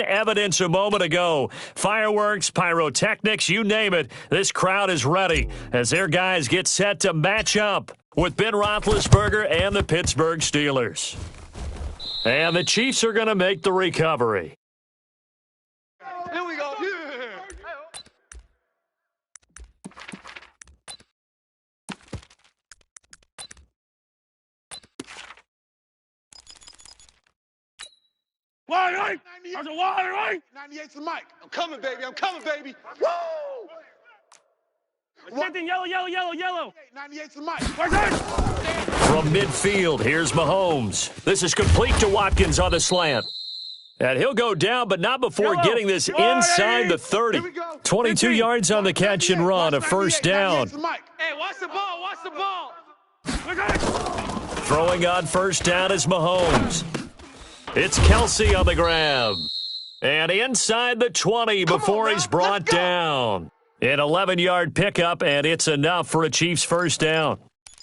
Evidence a moment ago. Fireworks, pyrotechnics, you name it. This crowd is ready as their guys get set to match up with Ben Roethlisberger and the Pittsburgh Steelers. And the Chiefs are going to make the recovery. Here we go. Wide right. There's a wide right. 98's the mic. I'm coming, baby. I'm coming, baby. Woo! 15, yellow, yellow, yellow, yellow. 98's the mic. From midfield, here's Mahomes. This is complete to Watkins on the slant. And he'll go down, but not before getting this inside the 30. 22 yards on the catch and run, a first down. Hey, watch the ball, watch the ball. Throwing on first down is Mahomes. It's Kelsey on the grab. And inside the 20 before he's brought down. An 11-yard pickup, and it's enough for a Chiefs first down.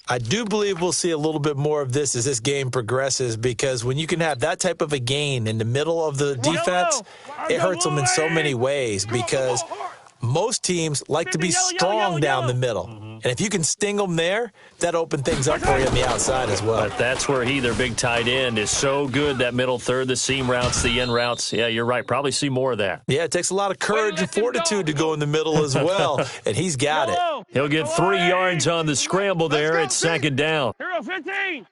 I do believe we'll see a little bit more of this as this game progresses, because when you can have that type of a gain in the middle of the defense, it hurts them in so many ways, because most teams like to be strong down the middle. And if you can sting them there, that opens things up for you on the outside as well. But that's where their big tight end, is so good, that middle third, the seam routes, the in routes. Yeah, you're right. Probably see more of that. Yeah, it takes a lot of courage and fortitude to go in the middle as well, and he's got it. He'll get 3 yards on the scramble there. It's second down. Hero 15.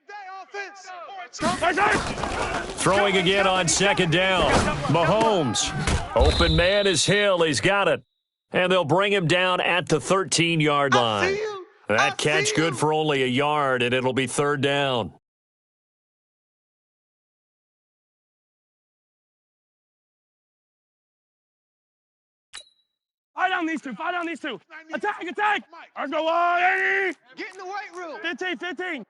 Throwing again on second down. Mahomes. Open man is Hill. He's got it. And they'll bring him down at the 13-yard line. That catch good for only a yard, and it'll be third down. Fight on these two. Fight on these two. Attack, attack. Let's go, 180. Get in the weight room. 15, 15.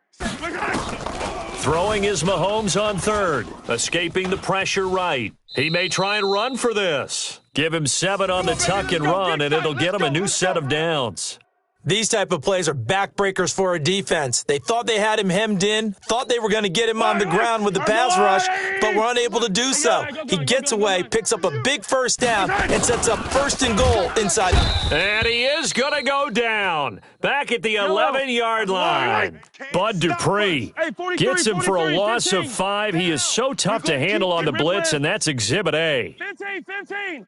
Throwing is Mahomes on third. Escaping the pressure right. He may try and run for this. Give him 7 on the tuck and run, and it'll get him a new set of downs. These type of plays are backbreakers for a defense. They thought they had him hemmed in, thought they were going to get him on the ground with the pass rush, but were unable to do so. He gets away, picks up a big first down, and sets up first and goal inside. And he is going to go down. Back at the 11-yard line. Bud Dupree gets him for a loss of 5. He is so tough to handle on the blitz, and that's Exhibit A. 15, 15.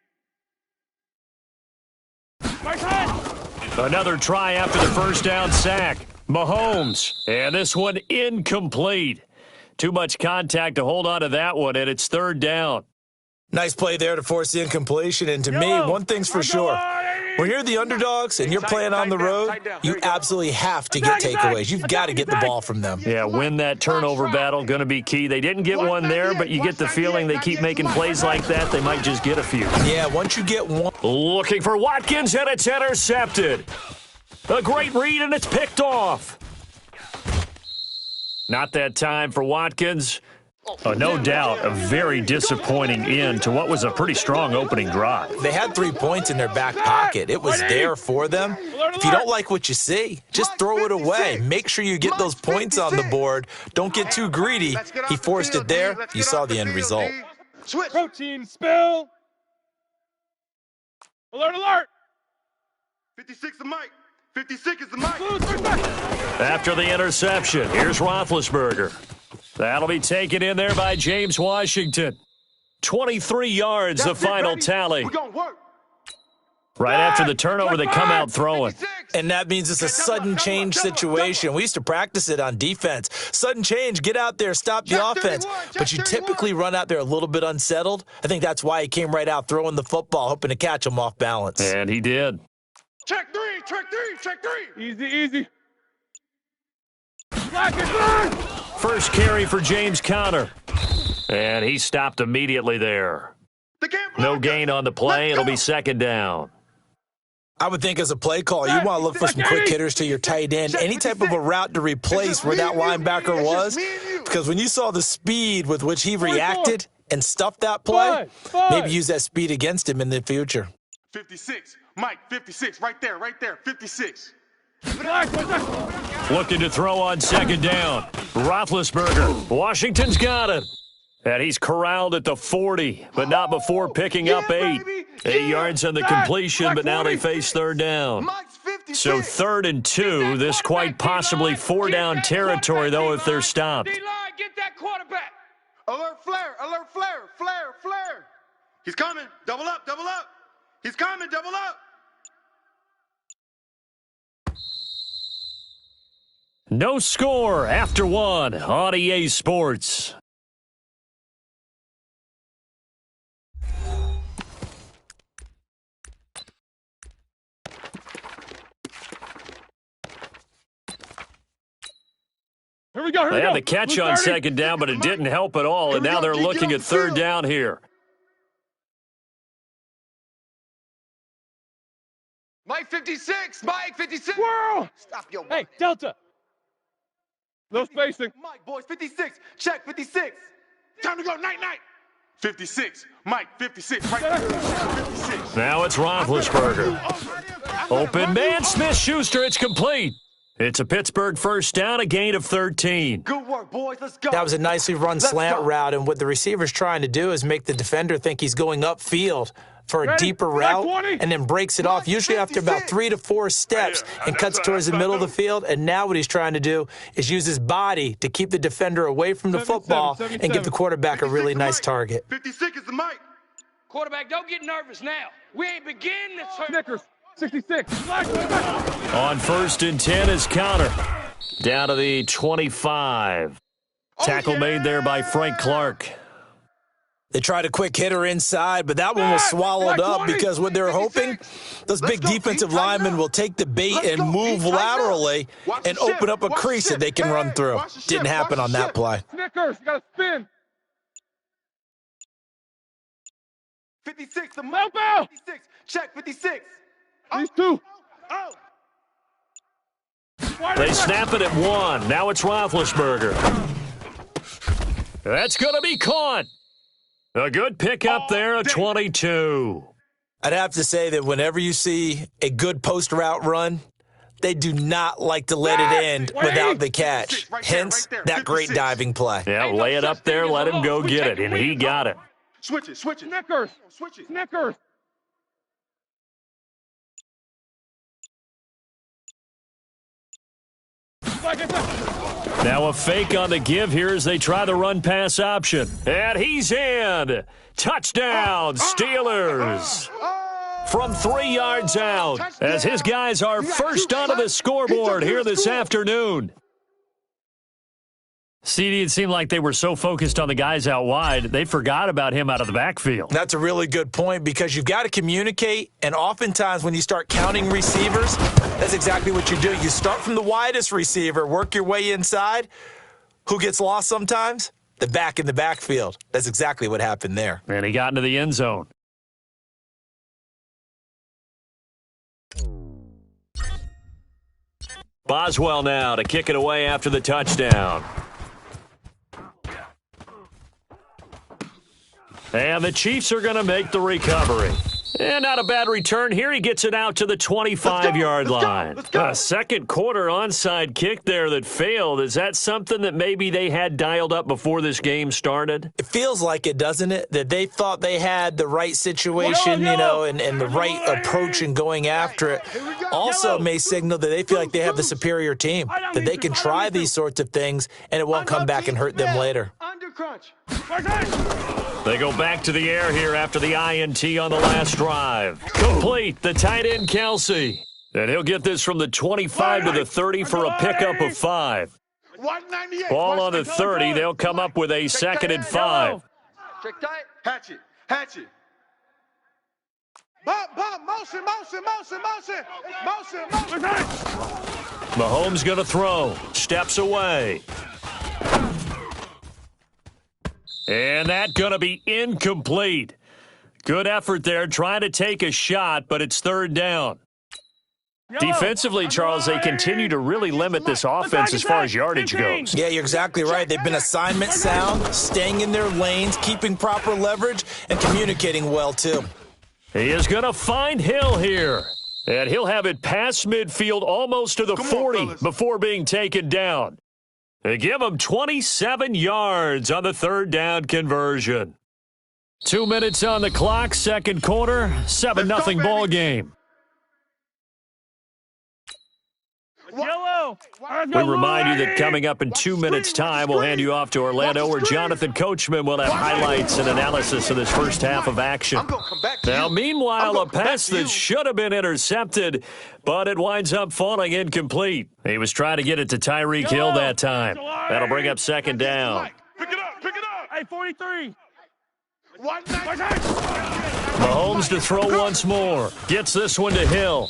Another try after the first down sack. Mahomes. And this one incomplete. Too much contact to hold on to that one, and it's third down. Nice play there to force the incompletion. And to me, one thing's for sure. When you're the underdogs and you're playing on the road, you absolutely have to get takeaways. You've got to get the ball from them. Yeah, win that turnover battle, going to be key. They didn't get one there, but you get the feeling they keep making plays like that, they might just get a few. Yeah, once you get one. Looking for Watkins, and it's intercepted. A great read, and it's picked off. Not that time for Watkins. No doubt, a very disappointing end to what was a pretty strong opening drive. They had 3 points in their back pocket. It was there for them. If you don't like what you see, just throw it away. Make sure you get those points on the board. Don't get too greedy. He forced it there. You saw the end result. Protein spill. Alert, alert. 56 the mic. 56 is the mic. After the interception, here's Roethlisberger. That'll be taken in there by James Washington. 23 yards, the final tally. Right after the turnover, they come out throwing. And that means it's a sudden change situation. We used to practice it on defense. Sudden change, get out there, stop the offense. But you typically run out there a little bit unsettled. I think that's why he came right out throwing the football, hoping to catch him off balance. And he did. Check three, check three, check three. Easy, easy. Black and burn. First carry for James Conner. And he stopped immediately there. No gain on the play. It'll be second down. I would think as a play call, you want to look for some quick hitters to your tight end. Any type of a route to replace where that linebacker was. Because when you saw the speed with which he reacted and stuffed that play, maybe use that speed against him in the future. 56. Mike, 56. Right there, 56. Looking to throw on second down. Roethlisberger. Washington's got it. And he's corralled at the 40, but not before picking up 8. 8 yards on the completion, but now they face third down. So 3rd and 2, this quite possibly 4-down territory, though, if they're stopped. D-line, get that quarterback. Alert flare, alert flare, flare, flare. He's coming. Double up, double up. He's coming, double up. No score after 1 on EA Sports. Here we go. They had the catch on 2nd down, but it didn't help at all, and now they're looking at 3rd down here. Mike 56, Mike 56. Whirl. Stop your Hey, Delta. No spacing. Mike, boys, 56. Check 56. Time to go, night, night. 56. Mike, 56. Right there. 56. Now it's Roethlisberger. Open man, Smith-Schuster, it's complete. It's a Pittsburgh first down, a gain of 13. Good work, boys. Let's go. That was a nicely run slant route, and what the receiver's trying to do is make the defender think he's going upfield for a deeper route, and then breaks it off, usually after about 3 to 4 steps, and cuts towards the middle of the field. And now what he's trying to do is use his body to keep the defender away from the football and give the quarterback a really nice target. 56 is the Mike. Quarterback, don't get nervous now. We ain't beginning to Snickers. 66. On 1st and 10 is Counter. Down to the 25. Tackle made there by Frank Clark. They tried a quick hitter inside, but that one was swallowed up because what they're hoping, those big defensive linemen will take the bait and move laterally and open up a crease that they can run through. Didn't happen on that play. Snickers, you gotta spin. 56, the Help out. 56. Check 56. These two. Oh. They snap it at 1. Now it's Roethlisberger. That's going to be caught. A good pickup there at 22. I'd have to say that whenever you see a good post route run, they do not like to let it end without the catch. Hence, that great diving play. Yeah, lay it up there, let him go get it, and he got it. Switch it, switch it. Snickers. Switch it. Snickers. Now a fake on the give here as they try the run-pass option. And he's in. Touchdown, Steelers. From 3 yards out as his guys are first onto the scoreboard here this afternoon. CD, it seemed like they were so focused on the guys out wide, they forgot about him out of the backfield. That's a really good point because you've got to communicate, and oftentimes when you start counting receivers, that's exactly what you do. You start from the widest receiver, work your way inside. Who gets lost sometimes? The back in the backfield. That's exactly what happened there. And he got into the end zone. Boswell now to kick it away after the touchdown. And the Chiefs are going to make the recovery. And not a bad return here. He gets it out to the 25-yard line. A second quarter onside kick there that failed. Is that something that maybe they had dialed up before this game started? It feels like it, doesn't it? That they thought they had the right situation, you know, and the right approach in going after it. Also may signal that they feel like they have the superior team, that they can try these sorts of things and it won't come back and hurt them later. Undercrunch. They go back to the air here after the INT on the last drive. Complete, the tight end Kelsey. And he'll get this from the 25 to the 30 for a pickup of 5. Ball on the 30, they'll come up with a 2nd and 5. Check tight. Hatchet. Hatchet. Bump, bump, motion, motion, motion, motion, motion, motion. Mahomes going to throw. Steps away. And that's going to be incomplete. Good effort there, trying to take a shot, but it's 3rd down. Defensively, Charles, they continue to really limit this offense as far as yardage goes. Yeah, you're exactly right. They've been assignment sound, staying in their lanes, keeping proper leverage, and communicating well, too. He is going to find Hill here. And he'll have it past midfield almost to the 40 before being taken down. They give them 27 yards on the third down conversion. 2 minutes on the clock, second quarter, 7-0 ball game. Yellow. We remind you that coming up in 2 minutes' time, we'll hand you off to Orlando, where Jonathan Coachman will have highlights and analysis of this first half of action. Now, meanwhile, a pass that should have been intercepted, but it winds up falling incomplete. He was trying to get it to Tyreek Hill that time. That'll bring up second down. Pick it up. Pick it up. Hey, 43. Mahomes to throw once more. Gets this one to Hill.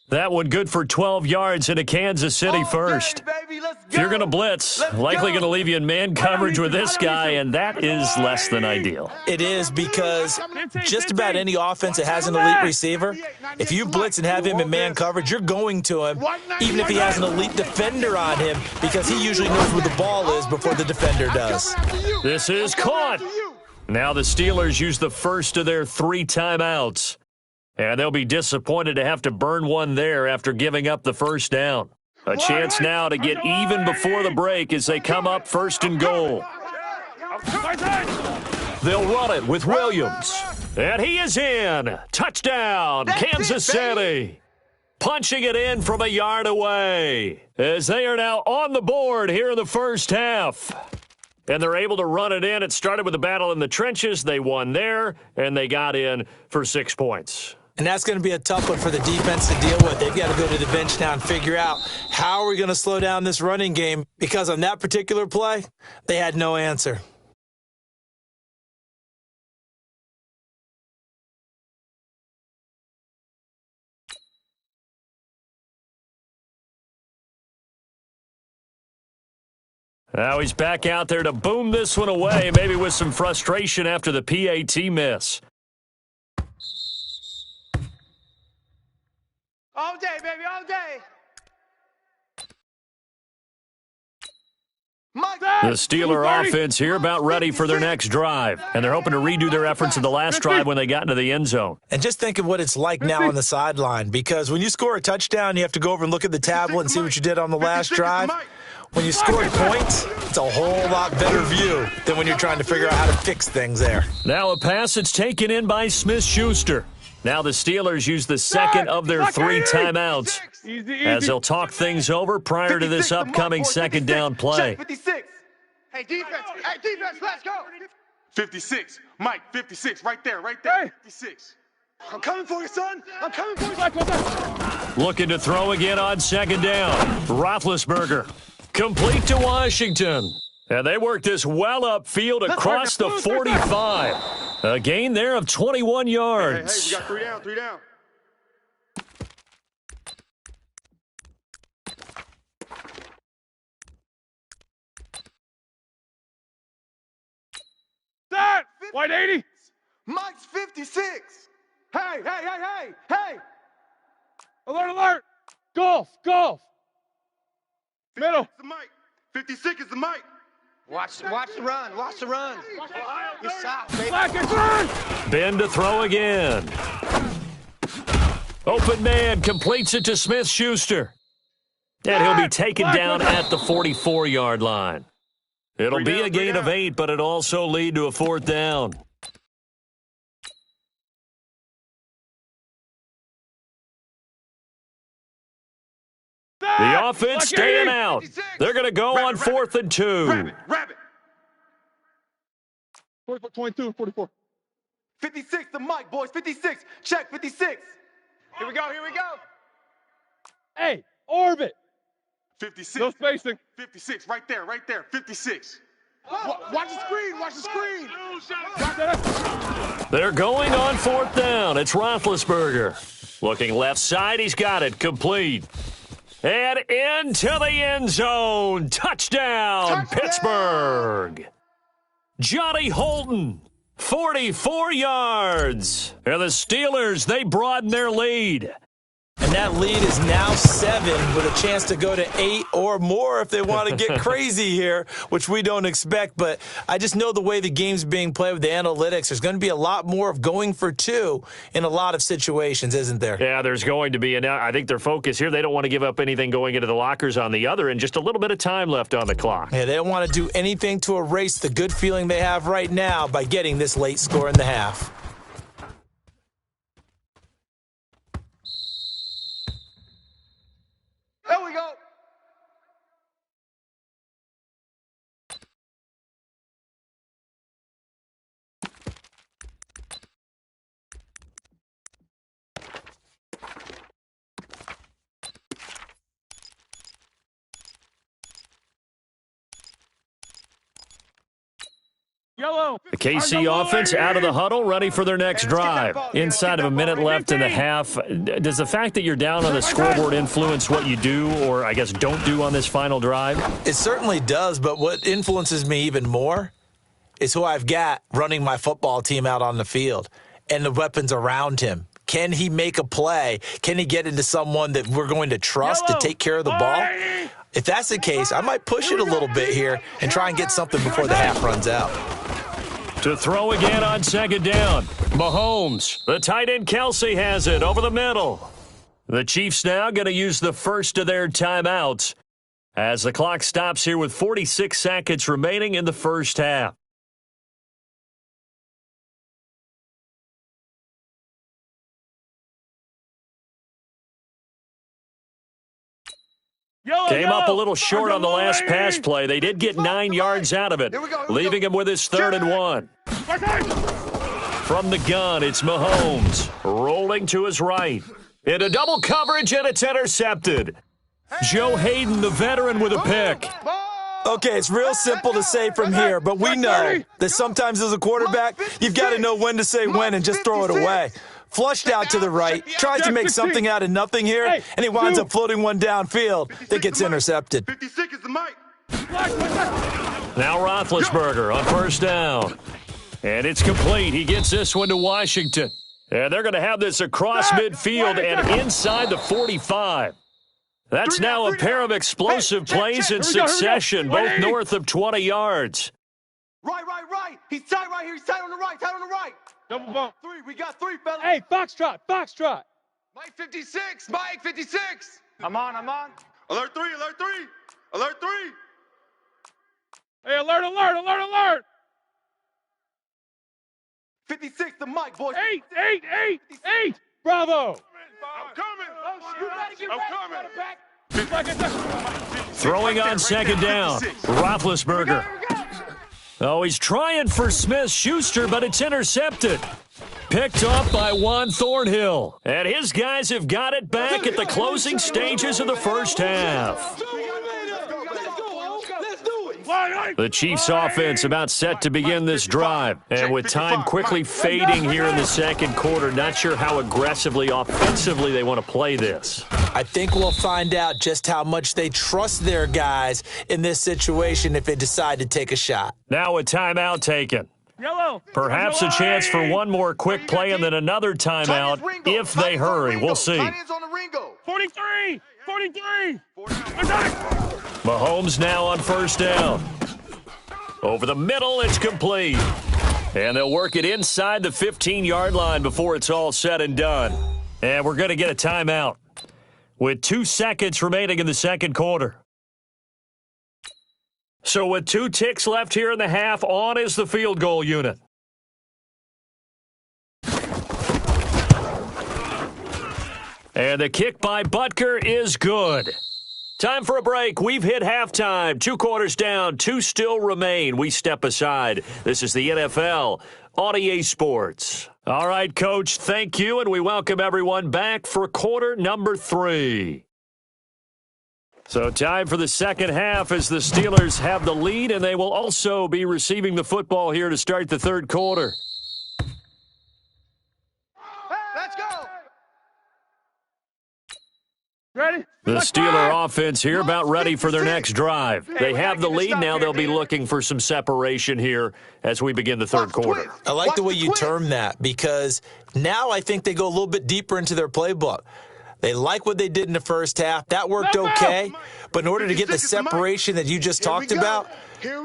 That one good for 12 yards into Kansas City first. If you're going to blitz, likely going to leave you in man coverage with this guy, and that is less than ideal. It is, because just about any offense that has an elite receiver, if you blitz and have him in man coverage, you're going to him, even if he has an elite defender on him, because he usually knows where the ball is before the defender does. This is caught. Now the Steelers use the first of their 3 timeouts. And they'll be disappointed to have to burn one there after giving up the first down. A chance now to get even before the break as they come up first and goal. They'll run it with Williams. And he is in. Touchdown, Kansas City. Punching it in from a yard away as they are now on the board here in the first half. And they're able to run it in. It started with a battle in the trenches. They won there, and they got in for 6 points. And that's going to be a tough one for the defense to deal with. They've got to go to the bench now and figure out how are we going to slow down this running game, because on that particular play, they had no answer. Now he's back out there to boom this one away, maybe with some frustration after the PAT miss. All day, baby, all day. The Steeler offense here about ready for their next drive, and they're hoping to redo their efforts in the last drive when they got into the end zone. And just think of what it's like now on the sideline, because when you score a touchdown, you have to go over and look at the tablet and see what you did on the last drive. When you score points, it's a whole lot better view than when you're trying to figure out how to fix things there. Now a pass that's taken in by Smith-Schuster. Now the Steelers use the second of their 3 timeouts as they'll talk things over prior to this upcoming second down play. 56. Hey, defense, let's go. 56. Mike, 56, right there, 56. I'm coming for you, son. I'm coming for you. Looking to throw again on second down. Roethlisberger. Complete to Washington. And they work this well upfield across the 45. A gain there of 21 yards. Hey, we got 3 down. That! White 80! Mike's 56. Hey! Alert! Golf! Middle! The Mike. 56 is the Mike. Watch the run. You're soft, baby. Black and turn! Ben to throw again. Open man completes it to Smith-Schuster. And he'll be taken down at the 44-yard line. It'll be a gain of 8, but it'll also lead to a 4th down. The offense staying out. They're going to go on 4th and 2. Rabbit. 22, 44. 56, the Mike, boys. 56. Check, 56. Here we go. Hey, orbit. 56. No spacing. 56, right there. 56. Watch the screen. They're going on 4th down. It's Roethlisberger. Looking left side. He's got it. Complete. And into the end zone. Touchdown, Pittsburgh. Johnny Holton, 44 yards. And the Steelers, they broaden their lead. And And that lead is now 7 with a chance to go to 8 or more if they want to get crazy here, which we don't expect. But I just know the way the game's being played with the analytics, there's going to be a lot more of going for 2 in a lot of situations, isn't there? Yeah, there's going to be. And I think their focus here, they don't want to give up anything going into the lockers on the other, and just a little bit of time left on the clock. Yeah, they don't want to do anything to erase the good feeling they have right now by getting this late score in the half. There we go. Yellow. The KC offense out of the huddle, ready for their next drive. Inside of a minute left in the half. Does the fact that you're down on the scoreboard influence what you do, or I guess don't do on this final drive? It certainly does, but what influences me even more is who I've got running my football team out on the field and the weapons around him. Can he make a play? Can he get into someone that we're going to trust to take care of the ball? If that's the case, I might push it a little bit here and try and get something before the half runs out. To throw again on second down. Mahomes. The tight end Kelsey has it over the middle. The Chiefs now going to use the first of their timeouts as the clock stops here with 46 seconds remaining in the first half. Came up a little short on the last pass play. They did get 9 yards out of it, leaving him with his 3rd and 1. From the gun, it's Mahomes rolling to his right. Into double coverage, and it's intercepted. Joe Hayden, the veteran, with a pick. Okay, it's real simple to say from here, but we know that sometimes as a quarterback, you've got to know when to say when and just throw it away. Flushed out to the right, tries to make something out of nothing here, and he winds up floating one downfield that gets intercepted. 56 is the mic. Now Roethlisberger on first down. And it's complete. He gets this one to Washington. And they're going to have this across midfield and inside the 45. That's now a pair of explosive plays in succession, both north of 20 yards. Right. He's tight right here. He's tight on the right. Double bump. 3. We got 3, fellas. Hey, foxtrot. Mike 56. Mike 56. I'm on. Alert 3. Alert 3. Hey, alert. 56, the mic, boys. 8. Bravo. I'm coming. Throwing on second down. Roethlisberger. Oh, he's trying for Smith-Schuster, but it's intercepted. Picked up by Juan Thornhill. And his guys have got it back at the closing stages of the first half. The Chiefs offense about set to begin this drive. And with time quickly fading here in the second quarter, not sure how aggressively, offensively they want to play this. I think we'll find out just how much they trust their guys in this situation if they decide to take a shot. Now a timeout taken. Yellow. Perhaps a chance for one more quick play and then another timeout if they hurry. We'll see. 43. Mahomes now on first down. Over the middle, it's complete. And they'll work it inside the 15-yard line before it's all said and done. And we're going to get a timeout with 2 seconds remaining in the second quarter. So with 2 ticks left here in the half, on is the field goal unit. And the kick by Butker is good. Time for a break. We've hit halftime. 2 quarters down. 2 still remain. We step aside. This is the NFL on EA Sports. All right, Coach, thank you, and we welcome everyone back for quarter number 3. So time for the second half as the Steelers have the lead, and they will also be receiving the football here to start the third quarter. Let's go. Ready? The Steeler offense here about ready for their next drive. They have the lead. Now they'll be looking for some separation here as we begin the third quarter. I like the way you term that because now I think they go a little bit deeper into their playbook. They like what they did in the first half. That worked okay. But in order to get the separation that you just talked about,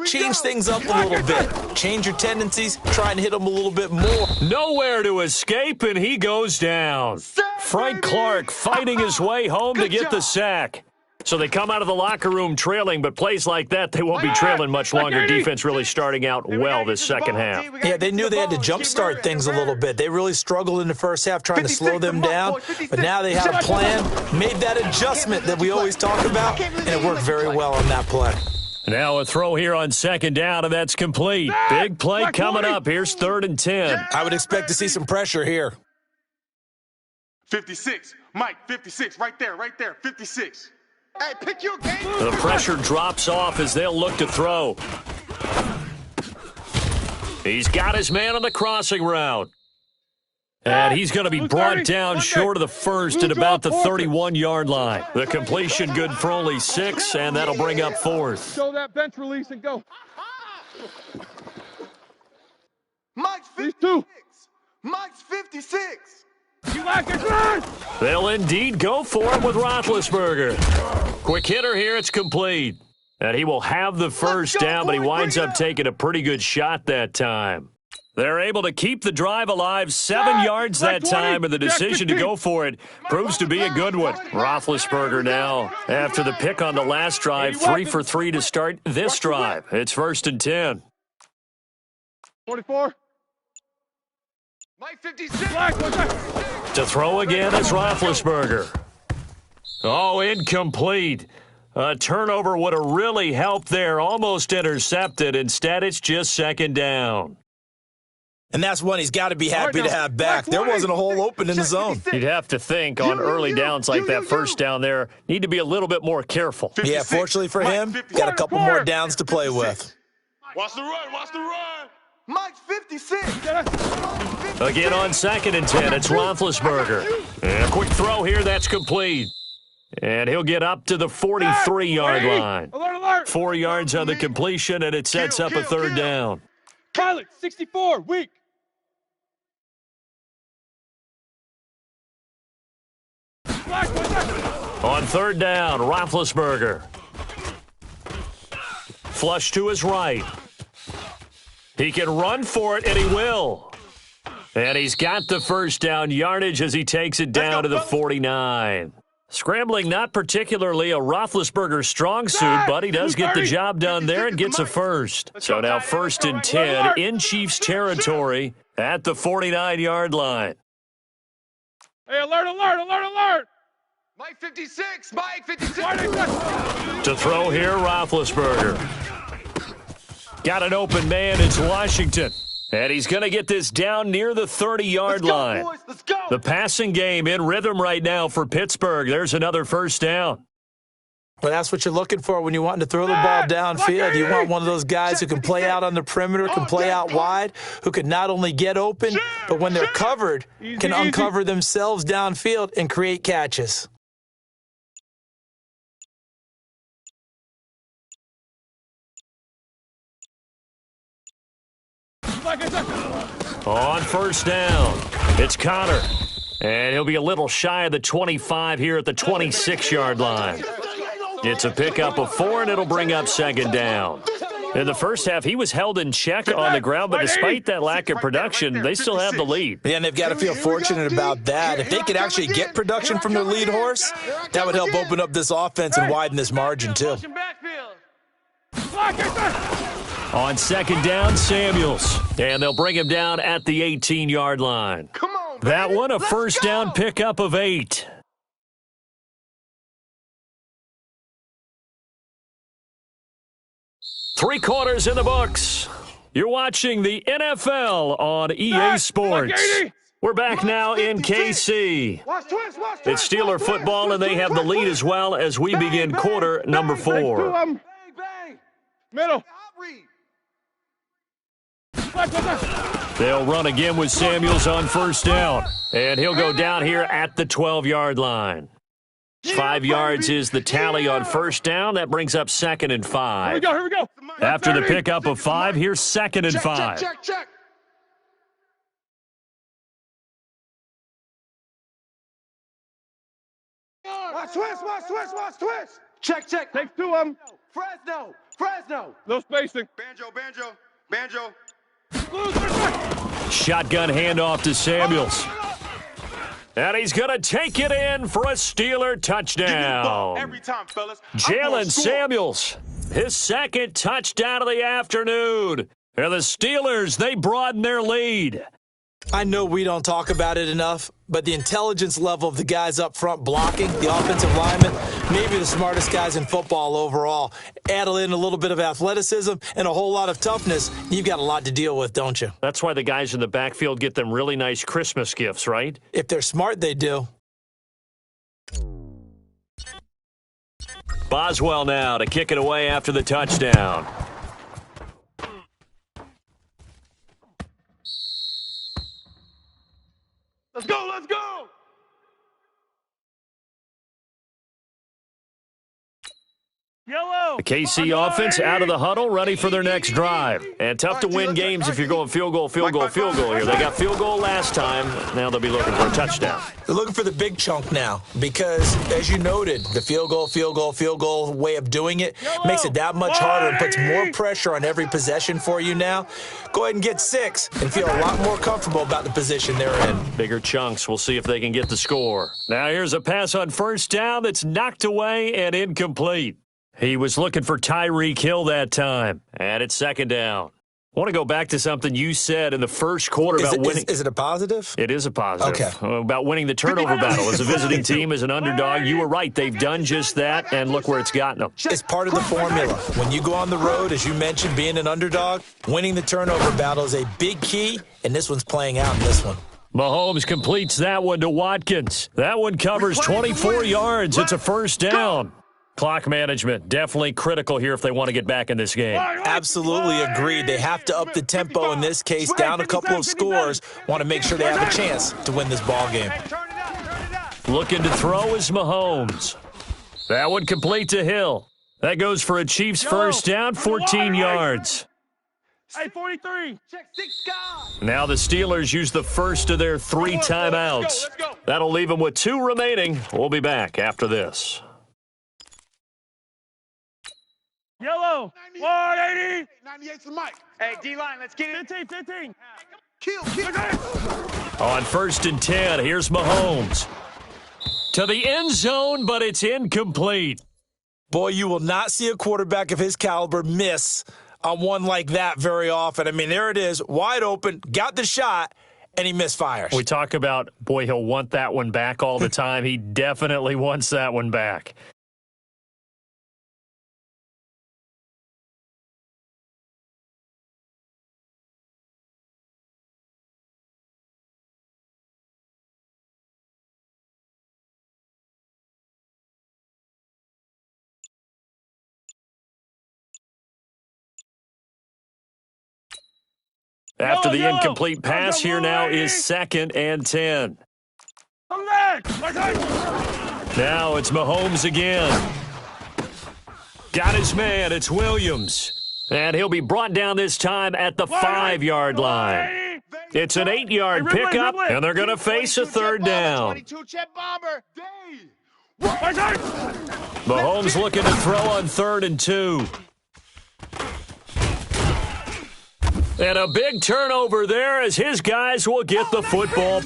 change things up a little bit. Change your tendencies. Try and hit them a little bit more. Nowhere to escape, and he goes down. Frank Clark fighting his way home to get the sack. So they come out of the locker room trailing, but plays like that, they won't be trailing much longer. Defense really starting out well this second half. Yeah, they knew they had to jumpstart things a little bit. They really struggled in the first half trying to slow them down, but now they have a plan, made that adjustment that we always talk about, and it worked very well on that play. Now a throw here on second down, and that's complete. Big play coming up. Here's 3rd and 10. I would expect to see some pressure here. 56. Mike, 56. Right there, 56. Hey, pick your game. The pressure drops off as they'll look to throw. He's got his man on the crossing route. And he's going to be brought down short of the first at about the 31-yard line. The completion good for only 6, and that'll bring up 4th. Show that bench release and go. Mike's 56. Mike's 56. You like it, man? They'll indeed go for it with Roethlisberger. Quick hitter here, it's complete. And he will have the first down, but he winds up taking a pretty good shot that time. They're able to keep the drive alive, 7 yards that time, and the decision to go for it proves to be a good one. Roethlisberger now, after the pick on the last drive, 3 for 3 to start this drive. It's 1st and 10. 44. Mike 56. To throw again is Roethlisberger. Oh, incomplete. A turnover would have really helped there, almost intercepted. Instead, it's just 2nd down. And that's one he's got to be happy to have back. There wasn't a hole open in the zone. You'd have to think on early downs like that first down there, need to be a little bit more careful. Yeah, fortunately for him, got a couple more downs to play with. Watch the run, watch the run. Mike's 56. Again on 2nd and 10, it's Roethlisberger. And a quick throw here, that's complete. And he'll get up to the 43-yard line. 4 yards on the completion, and it sets up a 3rd down. Pilot, 64, weak. On 3rd down, Roethlisberger. Flush to his right. He can run for it, and he will. And he's got the first down yardage as he takes it down to the 49. Scrambling not particularly a Roethlisberger strong suit, but he does get the job done there and gets a first. So now 1st and 10 in Chiefs territory at the 49-yard line. Hey, alert, alert, alert, alert. Mike 56. Mike 56. To throw here, Roethlisberger. Got an open man, it's Washington. And he's going to get this down near the 30-yard line. Boys, let's go. The passing game in rhythm right now for Pittsburgh. There's another first down. Well, that's what you're looking for when you want to throw the ball downfield. You want one of those guys who can play out on the perimeter, can play out wide, who can not only get open, but when they're covered, can uncover themselves downfield and create catches. On 1st down, it's Connor. And he'll be a little shy of the 25 here at the 26-yard line. It's a pickup of 4, and it'll bring up 2nd down. In the first half, he was held in check on the ground, but despite that lack of production, they still have the lead. Yeah, and they've got to feel fortunate about that. If they could actually get production from their lead horse, that would help open up this offense and widen this margin, too. On 2nd down, Samuels. And they'll bring him down at the 18-yard line. Come on, baby. That one, a first down pickup of 8. Three quarters in the books. You're watching the NFL on EA Sports. We're back now in KC. It's Steeler football, and they have the lead as well as we begin quarter number 4. Middle. They'll run again with Samuels on 1st down, and he'll go down here at the 12-yard line. 5 yards is the tally on 1st down. That brings up 2nd and 5. Here we go. After the pickup of 5, here's 2nd and 5. Check. Watch twist. Check. Take 2 of them. Fresno. No spacing. Banjo. Shotgun handoff to Samuels. And he's going to take it in for a Steeler touchdown. Every time, fellas. Jalen Samuels, his second touchdown of the afternoon. And the Steelers, they broaden their lead. I know we don't talk about it enough, but the intelligence level of the guys up front blocking, the offensive linemen, maybe the smartest guys in football overall. Add in a little bit of athleticism and a whole lot of toughness, you've got a lot to deal with, don't you? That's why the guys in the backfield get them really nice Christmas gifts, right? If they're smart, they do. Boswell now to kick it away after the touchdown. Let's go. Yellow. The KC offense out of the huddle, ready for their next drive. And tough to win games if you're going field goal here. They got field goal last time. Now they'll be looking for a touchdown. They're looking for the big chunk now because, as you noted, the field goal way of doing it makes it that much harder and puts more pressure on every possession for you now. Go ahead and get 6 and feel a lot more comfortable about the position they're in. Bigger chunks. We'll see if they can get the score. Now here's a pass on first down that's knocked away and incomplete. He was looking for Tyreek Hill that time, and it's second down. I want to go back to something you said in the first quarter about winning. Is it a positive? It is a positive. Okay. About winning the turnover battle. As a visiting team, as an underdog, you were right. They've done just that, and look where it's gotten them. It's part of the formula. When you go on the road, as you mentioned, being an underdog, winning the turnover battle is a big key, and this one's playing out in this one. Mahomes completes that one to Watkins. That one covers 24 yards. It's a first down. Clock management, definitely critical here if they want to get back in this game. Absolutely agreed. They have to up the tempo in this case, down a couple of scores. Want to make sure they have a chance to win this ball game. Looking to throw is Mahomes. That one complete to Hill. That goes for a Chiefs first down, 14 yards. Hey, 43. Now the Steelers use the first of their 3 timeouts. That'll leave them with 2 remaining. We'll be back after this. Yellow. 180. 98 to Mike. Hey, D-line, let's get it. 15. Kill. On first and 10, here's Mahomes. To the end zone, but it's incomplete. Boy, you will not see a quarterback of his caliber miss on one like that very often. I mean, there it is, wide open, got the shot, and he misfires. We talk about, boy, he'll want that one back all the time. He definitely wants that one back. After the incomplete pass, here now is 2nd and 10. Come back. Now it's Mahomes again. Got his man. It's Williams. And he'll be brought down this time at the 5-yard line. It's an 8-yard pickup, and they're going to face a third down. Mahomes looking to throw on 3rd and 2. And a big turnover there as his guys will get the football.